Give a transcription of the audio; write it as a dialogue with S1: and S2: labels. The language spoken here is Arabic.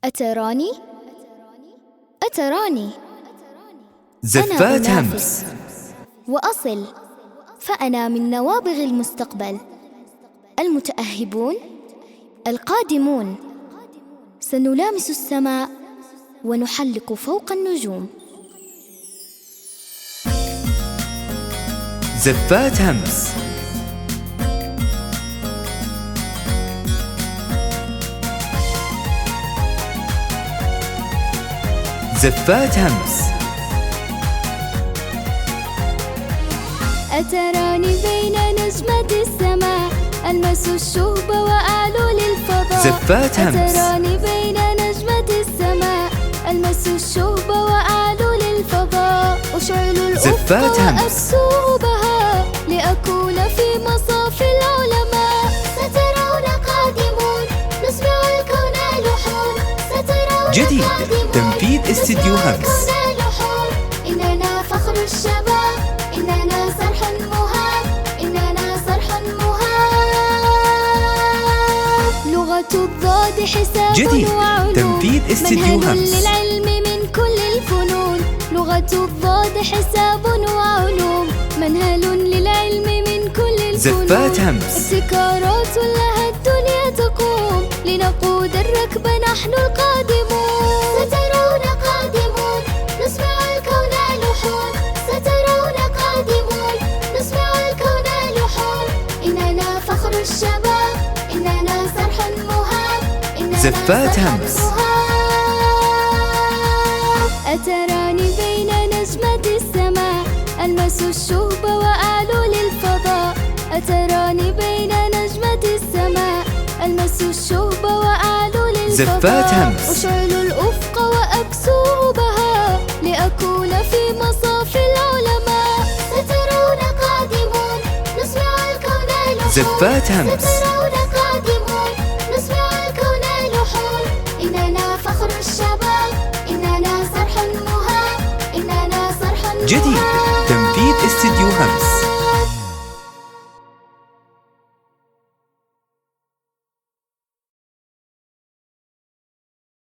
S1: أتراني؟ أتراني
S2: زفات
S1: أنا
S2: همس.
S1: أنافس وأصل، فأنا من نوابغ المستقبل، المتأهبون القادمون، سنلامس السماء ونحلق فوق النجوم.
S2: زفات همس. زفات همس.
S1: أتراني بين نجمة السماء، ألمس الشهب وأعلو للفضاء.
S2: زفات همس.
S1: أتراني بين نجمة السماء، ألمس الشهب وأعلو للفضاء. أشعل الأفق وأكسو بهاء، لأكون في مصاف العلماء. سترون قادمون، نسمع الكون لحون. سترون
S2: جديد
S1: قادمون،
S2: تنفيذ استديو همس.
S1: إننا فخر الشباب، إننا صرح مهاب، إننا صرح مهاب. لغة الضاد حساب
S2: جديد
S1: وعلوم،
S2: تنفيذ استديو
S1: منهل
S2: همس.
S1: للعلم من كل الفنون. لغة الضاد حساب وعلوم، منهل للعلم من كل الفنون.
S2: زفات همس.
S1: ابتكارات لها الدنيا تقوم، لنقود الركب نحن القادمون. سترون قادمون، نسمع الكون لحون. سترون قادمون، نسمع الكون لحون. إننا فخر الشباب، إننا صرح مهاب، إننا
S2: زفات همس.
S1: أتراني بين نجمة السماء، ألمس الشهب وأعلو للفضاء. أتراني بين نجمة السماء، ألمس الشهب وأعلو للفضاء.
S2: زفات همس.
S1: أشعل الأفق وأكسو بهاء، لأكون في مصاف العلماء. سترون قادمون، نسمع الكون لحون.
S2: زفات همس.